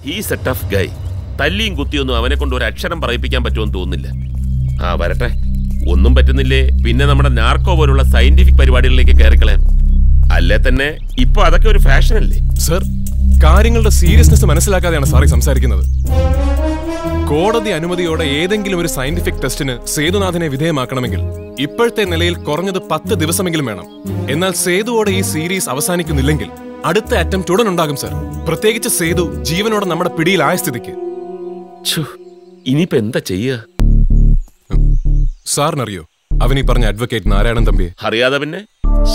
He's A tough ഗൈ. തല്ലിയും കുത്തിയൊന്നും അവനെ കൊണ്ട് ഒരു അക്ഷരം പറയിപ്പിക്കാൻ പറ്റുമെന്ന് തോന്നുന്നില്ല. ആ വരട്ടെ. ഒന്നും പറ്റുന്നില്ലേ പിന്നെ നമ്മുടെ നാർക്കോ പോലുള്ള സയന്റിഫിക് പരിപാടികളിലേക്ക് കയറിക്കളയാം. അല്ലേ തന്നെ ഇപ്പൊ അതൊക്കെ ഒരു ഫാഷൻ അല്ലേ? സർ, കാര്യങ്ങളുടെ സീരിയസ്നെസ് മനസ്സിലാക്കാതെയാണ് സാറി സംസാരിക്കുന്നത്. കോടതി അനുമതിയോടെ ഏതെങ്കിലും ഒരു സയന്റിഫിക് ടെസ്റ്റിന് സേതുനാഥനെ വിധേയമാക്കണമെങ്കിൽ ഇപ്പോഴത്തെ നിലയിൽ കുറഞ്ഞത് 10 ദിവസമെങ്കിലും വേണം. എന്നാൽ സേതുവോടെ ഈ സീരീസ് അവസാനിക്കുന്നില്ലെങ്കിൽ അടുത്ത അറ്റംപ്റ്റ് ഉടൻ ഉണ്ടാകും സർ. പ്രത്യേകിച്ച് സേതു ജീവനോടെ നമ്മുടെ പിടിയിലായ സ്ഥിതിക്ക്. ഇനിയിപ്പോ എന്താ ചെയ്യുക? സാറിനറിയോ അവനീ പറഞ്ഞ അഡ്വക്കേറ്റ് നാരായണൻ തമ്പിയെ? അറിയാതെ പിന്നെ?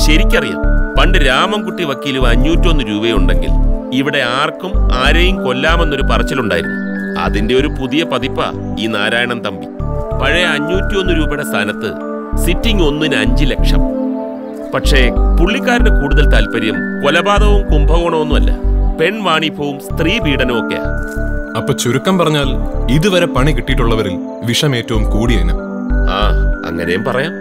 ശരിക്കറിയാം. പണ്ട് രാമൻകുട്ടി വക്കീലും 501 രൂപയുണ്ടെങ്കിൽ ഇവിടെ ആർക്കും ആരെയും കൊല്ലാമെന്നൊരു പറച്ചിലുണ്ടായിരുന്നു. അതിന്റെ ഒരു പുതിയ പതിപ്പാ ഈ നാരായണൻ തമ്പി. പഴയ 501 രൂപയുടെ സ്ഥാനത്ത് സിറ്റിംഗ് 1-ന് 5 ലക്ഷം. പക്ഷേ പുള്ളിക്കാരന് കൂടുതൽ താല്പര്യം കൊലപാതകവും കുംഭകോണമൊന്നുമല്ല, പെൺവാണിഭവും സ്ത്രീ പീഡനവും ഒക്കെയാ. അപ്പൊ ചുരുക്കം പറഞ്ഞാൽ ഇതുവരെ പണി കിട്ടിയിട്ടുള്ളവരിൽ വിഷം ഏറ്റവും കൂടിയ ഇനം. ആ, അങ്ങനെയും പറയാം.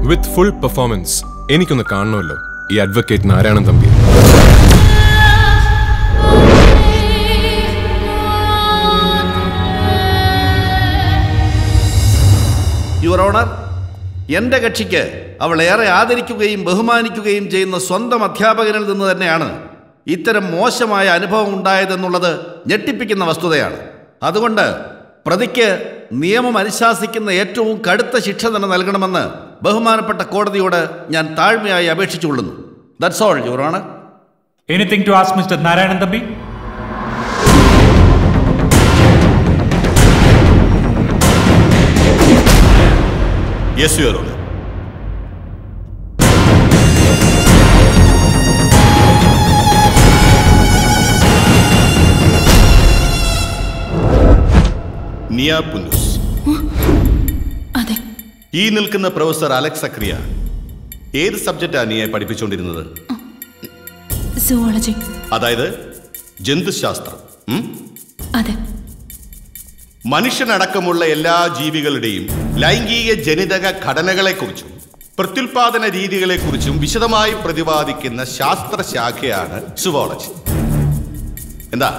വിത്ത് ഫുൾ പെർഫോമൻസ് എനിക്കൊന്ന് കാണണമല്ലോ ഈ advocate Narayanan Thampi. Your honour, എൻ്റെ കക്ഷിക്ക് അവൾ ഏറെ ആദരിക്കുകയും ബഹുമാനിക്കുകയും ചെയ്യുന്ന സ്വന്തം അധ്യാപകനിൽ നിന്ന് തന്നെയാണ് ഇത്തരം മോശമായ അനുഭവം ഉണ്ടായതെന്നുള്ളത് ഞെട്ടിപ്പിക്കുന്ന വസ്തുതയാണ്. അതുകൊണ്ട് പ്രതിക്ക് നിയമം അനുശാസിക്കുന്ന ഏറ്റവും കടുത്ത ശിക്ഷ തന്നെ നൽകണമെന്ന് ബഹുമാനപ്പെട്ട കോടതിയോട് ഞാൻ താഴ്മയായി അപേക്ഷിച്ചുകൊള്ളുന്നു. That's all your honour. Anything to ask mister Narayanan Thampi? Yes your honour. Niya Punnoose. അതെ. ഈ നിൽക്കുന്ന പ്രൊഫസർ അലക്സ് സക്രിയ ഏത് സബ്ജക്റ്റാണ് നീയെ പഠിപ്പിച്ചുകൊണ്ടിരുന്നത്? സുവോളജി. അതായത് ജന്തുശാസ്ത്രം. അതെ. മനുഷ്യനടക്കമുള്ള എല്ലാ ജീവികളുടെയും ലൈംഗിക ജനിതക ഘടനകളെക്കുറിച്ചും പ്രത്യുൽപാദന രീതികളെക്കുറിച്ചും വിശദമായി പ്രതിപാദിക്കുന്ന ശാസ്ത്രശാഖയാണ് സുവോളജി. എന്താ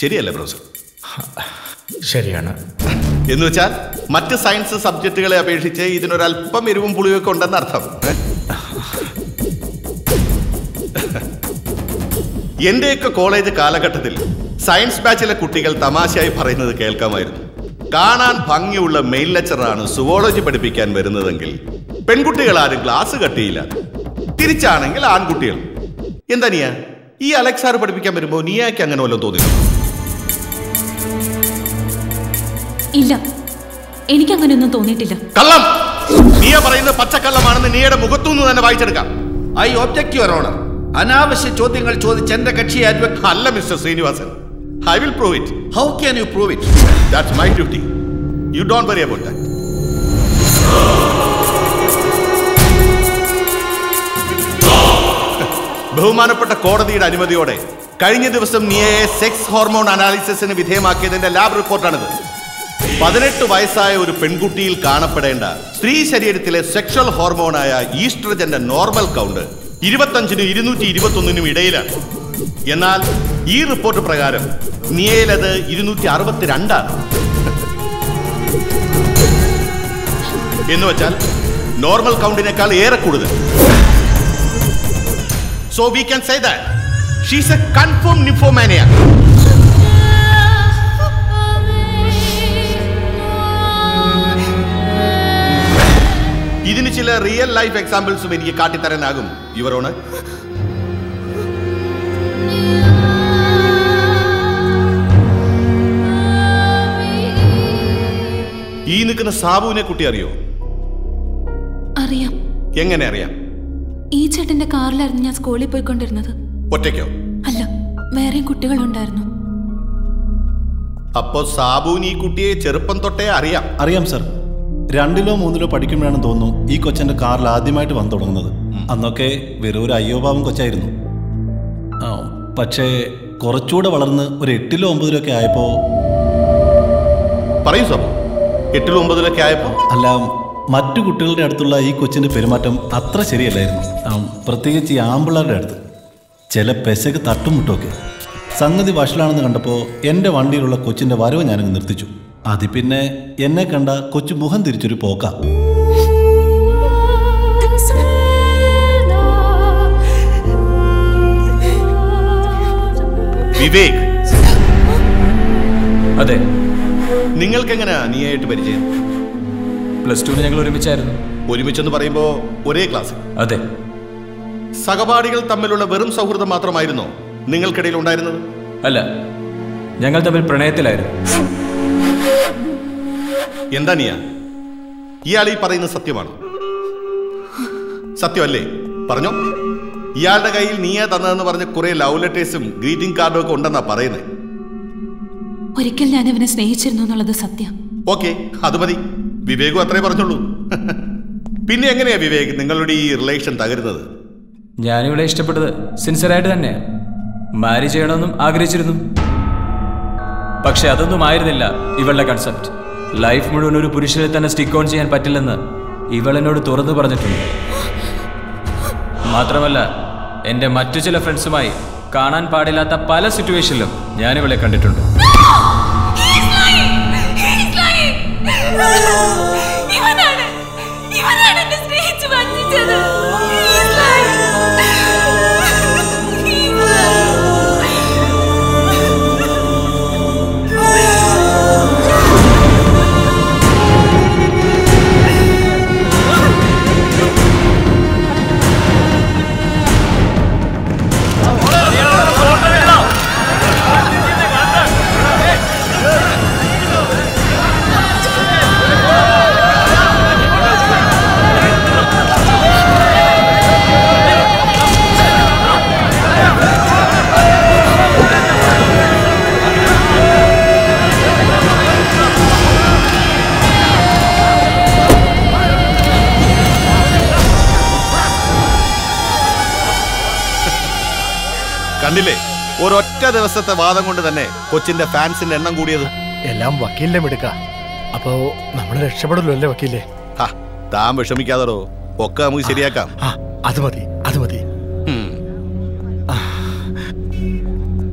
ശരിയല്ലേ പ്രൊഫസർ? ശരിയാണ്. എന്ന് വെച്ചാൽ മറ്റ് സയൻസ് സബ്ജക്റ്റുകളെ അപേക്ഷിച്ച് ഇതിനൊരല്പം എരിവും പുളിയൊക്കെ ഉണ്ടെന്ന് അർത്ഥം. എന്റെയൊക്കെ കോളേജ് കാലഘട്ടത്തിൽ സയൻസ് ബാച്ചിലെ കുട്ടികൾ തമാശയായി പറയുന്നത് കേൾക്കാമായിരുന്നു. കാണാൻ ഭംഗിയുള്ള മെയിൽ ലെക്ചറാണ് സുവോളജി പഠിപ്പിക്കാൻ വരുന്നതെങ്കിൽ പെൺകുട്ടികൾ ആരും ക്ലാസ് കട്ടിയില്ല. തിരിച്ചാണെങ്കിൽ ആൺകുട്ടികൾ. എന്താ നീയ ഈ അലക്സാർ പഠിപ്പിക്കാൻ വരുമ്പോ നീയാക്ക് അങ്ങനെ വല്ലതും തോന്നിയോ? ഇല്ല, എനിക്കങ്ങനെയൊന്നും തോന്നിയിട്ടില്ല. കള്ളം! നീയ പറയുന്നത് പച്ചക്കള്ളമാണെന്ന് നീയുടെ മുഖത്തുനിന്ന് തന്നെ വായിച്ചെടുക്കാം. I object your honour. അനാവശ്യ ചോദ്യങ്ങൾ ചോദിച്ച് എന്റെ കക്ഷിയെ അഡ്വക്കേറ്റ്. അല്ല mister Sreenivasan, I will prove it. How can you prove it? That's my duty. You don't worry about that. ബഹുമാനപ്പെട്ട കോടതിയുടെ അനുമതിയോടെ കഴിഞ്ഞ ദിവസം നീയെ സെക്സ് ഹോർമോൺ അനാലിസിസിന് വിധേയമാക്കിയതിന്റെ ലാബ് റിപ്പോർട്ടാണിത്. 18 വയസ്സായ ഒരു പെൺകുട്ടിയിൽ കാണപ്പെടേണ്ട സ്ത്രീ ശരീരത്തിലെ സെക്ഷൽ ഹോർമോണായ ഈസ്ട്രജന്റെ നോർമൽ കൗണ്ട് 25-നും 221-നും ഇടയിലാണ്. എന്നാൽ ഈ റിപ്പോർട്ട് പ്രകാരം നീയയിലത് 262 എന്ന് വെച്ചാൽ നോർമൽ കൗണ്ടിനേക്കാൾ ഏറെ കൂടുതൽ. So we can say that she's a confirmed nymphomaniac. ഇതിന് ചില റിയൽ ലൈഫ് എക്സാമ്പിൾസും എനിക്ക് കാട്ടിത്തരാനാകും യുവർ ഓണർ. ഈ നിൽക്കുന്ന സാബുവിനെ കുട്ടി അറിയോ? അറിയാം. എങ്ങനെ അറിയാം? ഈ ചേട്ടന്റെ കാറിലായിരുന്നു ഞാൻ സ്കൂളിൽ പോയിക്കൊണ്ടിരുന്നത്. ഒറ്റയ്ക്കോ? അല്ല, വേറെയും കുട്ടികളുണ്ടായിരുന്നു. അപ്പോ സാബുവിന് ഈ കുട്ടിയെ ചെറുപ്പം തൊട്ടേ അറിയാം? അറിയാം സർ. 2-ലോ 3-ലോ പഠിക്കുമ്പോഴാണ് തോന്നുന്നു ഈ കൊച്ചന്റെ കാറിൽ ആദ്യമായിട്ട് വന്നു തുടങ്ങുന്നത്. അന്നൊക്കെ വെറും ഒരു അയ്യോപാവം കൊച്ചായിരുന്നു. പക്ഷേ കുറച്ചുകൂടെ വളർന്ന് ഒരു 8-ലോ 9-ലോ ഒക്കെ ആയപ്പോ. പറയൂ സാബു, 8-ലോ 9-ലൊക്കെ ആയപ്പോ? അല്ല, മറ്റു കുട്ടികളുടെ അടുത്തുള്ള ഈ കൊച്ചിന്റെ പെരുമാറ്റം അത്ര ശരിയല്ലായിരുന്നു. പ്രത്യേകിച്ച് ഈ ആമ്പിള്ളാരുടെ അടുത്ത് ചില പെശക് തട്ടുമുട്ടൊക്കെ. സംഗതി വഷളാണെന്ന് കണ്ടപ്പോൾ എൻ്റെ വണ്ടിയിലുള്ള കൊച്ചിൻ്റെ വരവ് ഞാനങ്ങ് നിർത്തിച്ചു. അത് പിന്നെ എന്നെ കണ്ട കൊച്ചു മുഖം തിരിച്ചൊരു പോക്ക. വിവേക്, അതെ, നിങ്ങൾക്കെങ്ങനെയാ നീയായിട്ട് പരിചയം? +2 ഞങ്ങൾ ഒരുമിച്ചായിരുന്നു. ഒരുമിച്ചെന്ന് പറയുമ്പോ ഒരേ ക്ലാസ്? അതെ. സഹപാഠികൾ തമ്മിലുള്ള വെറും സൗഹൃദം മാത്രമായിരുന്നോ നിങ്ങൾക്കിടയിൽ ഉണ്ടായിരുന്നത്? അല്ല, ഞങ്ങൾ തമ്മിൽ പ്രണയത്തിലായിരുന്നു. എന്താ നീയ ഇയാൾ ഈ പറയുന്നത് സത്യമാണ്? സത്യമല്ലേ? പറഞ്ഞോ. ഇയാളുടെ കയ്യിൽ നീയാ തന്നതെന്ന് പറഞ്ഞ് കുറെ ലവ് ലെറ്റേഴ്സും ഗ്രീറ്റിംഗ് കാർഡും ഒക്കെ ഉണ്ടെന്നാ പറയുന്നത്. ഒരിക്കൽ ഞാൻ അവനെ സ്നേഹിച്ചിരുന്നു എന്നുള്ളത് സത്യം. ഓക്കെ, അത് മതി. വിവേകും അത്രേ പറഞ്ഞുള്ളൂ. പിന്നെ എങ്ങനെയാ വിവേക് നിങ്ങളുടെ ഈ റിലേഷൻ തകരുന്നത്? ഞാനിവളെ ഇഷ്ടപ്പെട്ടത് സിൻസിയറായിട്ട് തന്നെയാണ്. മാരി ചെയ്യണമെന്നും ആഗ്രഹിച്ചിരുന്നു. പക്ഷെ അതൊന്നും ആയിരുന്നില്ല ഇവളുടെ കൺസെപ്റ്റ്. ലൈഫ് മുഴുവൻ ഒരു പുരുഷനെ തന്നെ സ്റ്റിക്ക് ഓൺ ചെയ്യാൻ പറ്റില്ലെന്ന് ഇവൾ എന്നോട് തുറന്നു പറഞ്ഞിട്ടുണ്ട്. മാത്രമല്ല, എൻ്റെ മറ്റു ചില ഫ്രണ്ട്സുമായി കാണാൻ പാടില്ലാത്ത പല സിറ്റുവേഷനിലും ഞാനിവളെ കണ്ടിട്ടുണ്ട്. കണ്ടില്ലേ, ഒരൊറ്റ ദിവസത്തെ വാദം കൊണ്ട് തന്നെ കൊച്ചിന്റെ ഫാൻസിന്റെ എണ്ണം കൂടിയത്. എല്ലാം വക്കീലിനെ എടുക്ക. അപ്പോ നമ്മൾ രക്ഷപ്പെടല്ലോ അല്ലേ വക്കീലെ? താൻ വിഷമിക്കാതോ, ഒക്കെ നമുക്ക് ശരിയാക്കാം. അത് മതി, അത് മതി.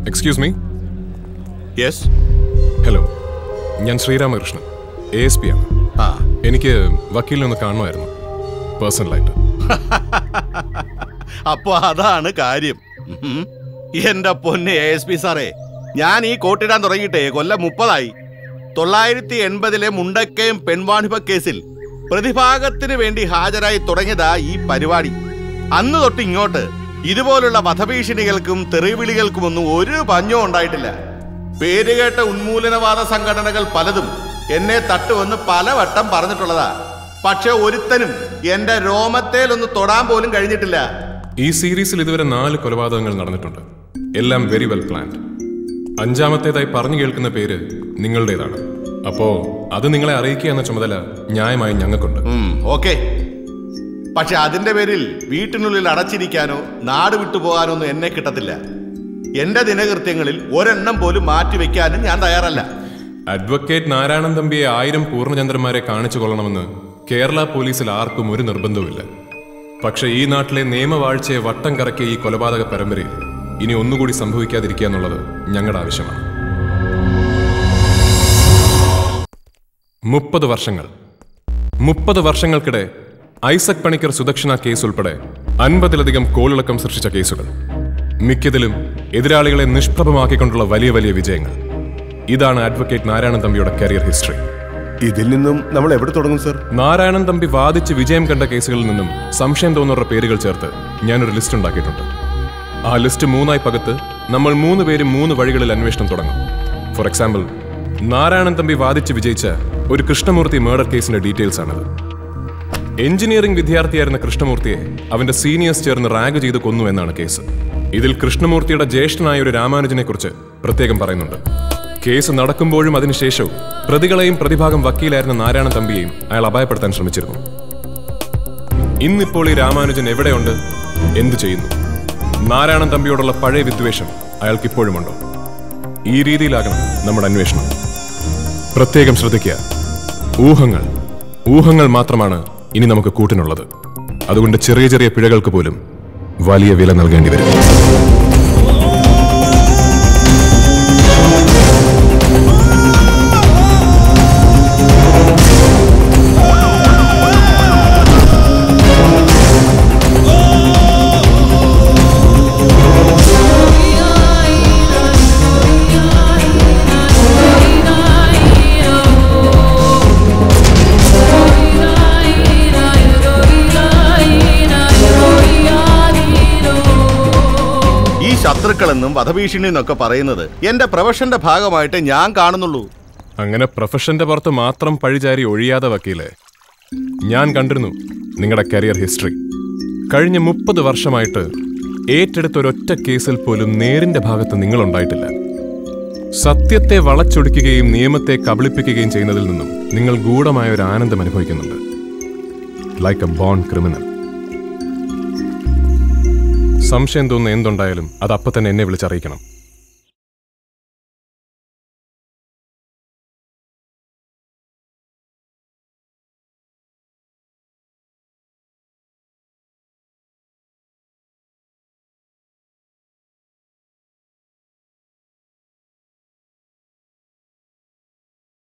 Excuse me. യെസ്. ഹലോ, ഞാൻ ശ്രീരാമകൃഷ്ണൻ, ASP ആണ്. എനിക്ക് വക്കീലിനെ ഒന്ന് കാണുമായിരുന്നു, പേഴ്സണലായിട്ട്. അപ്പൊ അതാണ് കാര്യം. എന്റെ പൊന്നെ ASP സാറേ, ഞാൻ ഈ കോട്ടിടാൻ തുടങ്ങിയിട്ടേ കൊല്ലം 30 980 മുണ്ടക്കയം പെൺവാണിഭ കേസിൽ പ്രതിഭാഗത്തിന് വേണ്ടി ഹാജരായി തുടങ്ങിയതാ ഈ പരിപാടി. അന്ന് തൊട്ട് ഇങ്ങോട്ട് ഇതുപോലുള്ള വധഭീഷണികൾക്കും തെറിവിളികൾക്കുമൊന്നും ഒരു പഞ്ഞവും ഉണ്ടായിട്ടില്ല. പേരുകേട്ട ഉന്മൂലനവാദ സംഘടനകൾ പലതും എന്നെ തട്ടുവന്ന് പലവട്ടം പറഞ്ഞിട്ടുള്ളതാ. പക്ഷെ ഒരുത്തനും എന്റെ രോമത്തേലൊന്ന് തൊടാൻ പോലും കഴിഞ്ഞിട്ടില്ല. ഈ സീരീസിൽ ഇതുവരെ 4 കൊലപാതകങ്ങൾ നടന്നിട്ടുണ്ട്. എല്ലാം വെരി വെൽ പ്ലാൻഡ്. 5ാമത്തേതായി പറഞ്ഞു കേൾക്കുന്ന പേര് നിങ്ങളുടേതാണ്. അപ്പോ അത് നിങ്ങളെ അറിയിക്കുക എന്ന ചുമതല ന്യായമായി ഞങ്ങൾക്കുണ്ട്. ഓക്കെ. പക്ഷെ അതിന്റെ പേരിൽ വീട്ടിനുള്ളിൽ അടച്ചിരിക്കാനോ നാട് വിട്ടുപോകാനോ ഒന്നും എന്നെ കിട്ടത്തില്ല. എന്റെ ദിനകൃത്യങ്ങളിൽ ഒരെണ്ണം പോലും മാറ്റിവെക്കാനും ഞാൻ തയ്യാറല്ല. അഡ്വക്കേറ്റ് നാരായണൻ തമ്പിയെ 1000 പൂർണ്ണചന്ദ്രന്മാരെ കാണിച്ചു കൊള്ളണമെന്ന് കേരള പോലീസിൽ ആർക്കും ഒരു നിർബന്ധവുമില്ല. പക്ഷെ ഈ നാട്ടിലെ നിയമവാഴ്ചയെ വട്ടം കറക്കിയ ഈ കൊലപാതക പരമ്പരയിൽ ഇനി ഒന്നുകൂടി സംഭവിക്കാതിരിക്കുക എന്നുള്ളത് ഞങ്ങളുടെ ആവശ്യമാണ്. 30 വർഷങ്ങൾക്കിടെ ഐസക് പണിക്കർ സുദക്ഷിണ കേസ് ഉൾപ്പെടെ 50-ലധികം കോളിളക്കം സൃഷ്ടിച്ച കേസുകൾ, മിക്കതിലും എതിരാളികളെ നിഷ്പ്രഭമാക്കിക്കൊണ്ടുള്ള വലിയ വലിയ വിജയങ്ങൾ. ഇതാണ് അഡ്വക്കേറ്റ് നാരായണൻ തമ്പിയുടെ കരിയർ ഹിസ്റ്ററി. ഇതിൽ നിന്നും നമ്മൾ എവിടെ തുടങ്ങും സർ? നാരായണൻ തമ്പി വാദിച്ച് വിജയം കണ്ട കേസുകളിൽ നിന്നും സംശയം തോന്നുന്ന പേരുകൾ ചേർത്ത് ഞാനൊരു ലിസ്റ്റ് ഉണ്ടാക്കിയിട്ടുണ്ട്. ആ ലിസ്റ്റ് 3ആയി പകുത്ത് നമ്മൾ 3 പേരും 3 വഴികളിൽ അന്വേഷണം തുടങ്ങും. ഫോർ എക്സാമ്പിൾ, നാരായണൻ തമ്പി വാദിച്ച് വിജയിച്ച ഒരു കൃഷ്ണമൂർത്തി മർഡർ കേസിന്റെ ഡീറ്റെയിൽസ് ആണത്. എഞ്ചിനീയറിംഗ് വിദ്യാർത്ഥിയായിരുന്ന കൃഷ്ണമൂർത്തിയെ അവന്റെ സീനിയേഴ്സ് ചേർന്ന് റാഗ് ചെയ്ത് കൊന്നു എന്നാണ് കേസ്. ഇതിൽ കൃഷ്ണമൂർത്തിയുടെ ജ്യേഷ്ഠനായ ഒരു രാമാനുജനെ കുറിച്ച് പ്രത്യേകം പറയുന്നുണ്ട്. കേസ് നടക്കുമ്പോഴും അതിനുശേഷവും പ്രതികളെയും പ്രതിഭാഗം വക്കീലായിരുന്ന നാരായണൻ തമ്പിയെയും അയാൾ അപായപ്പെടുത്താൻ ശ്രമിച്ചിരുന്നു. ഇന്നിപ്പോൾ ഈ രാമാനുജൻ എവിടെയുണ്ട്, എന്തു ചെയ്യുന്നു? നാരായണൻ തമ്പിയോടുള്ള പഴയ വിദ്വേഷം അയാൾക്കിപ്പോഴുമുണ്ടോ? ഈ രീതിയിലാകണം നമ്മുടെ അന്വേഷണം. പ്രത്യേകം ശ്രദ്ധിക്കുക, ഊഹങ്ങൾ മാത്രമാണ് ഇനി നമുക്ക് കൂട്ടിനുള്ളത്. അതുകൊണ്ട് ചെറിയ ചെറിയ പിഴകൾക്ക് പോലും വലിയ വില നൽകേണ്ടി വരും. ശത്രുക്കളെന്നും വധഭീഷണി എന്നൊക്കെ പറയുന്നത് എന്റെ പ്രൊഫഷന്റെ ഭാഗമായിട്ട് ഞാൻ കാണുന്നുള്ളൂ. അങ്ങനെ പ്രൊഫഷന്റെ പുറത്ത് മാത്രം പഴിചാരി ഒഴിയാതെ വക്കീലെ, ഞാൻ കണ്ടിരുന്നു നിങ്ങളുടെ കരിയർ ഹിസ്റ്ററി. കഴിഞ്ഞ 30 വർഷമായിട്ട് ഏറ്റെടുത്ത ഒരൊറ്റ കേസിൽ പോലും നേരിന്റെ ഭാഗത്ത് നിങ്ങളുണ്ടായിട്ടില്ല. സത്യത്തെ വളച്ചൊടിക്കുകയും നിയമത്തെ കബളിപ്പിക്കുകയും ചെയ്യുന്നതിൽ നിന്നും നിങ്ങൾ ഗൂഢമായ ഒരു ആനന്ദം അനുഭവിക്കുന്നുണ്ട്. Like a born criminal. സംശയം തോന്നുന്ന എന്തുണ്ടായാലും അത് അപ്പം തന്നെ എന്നെ വിളിച്ചറിയിക്കണം.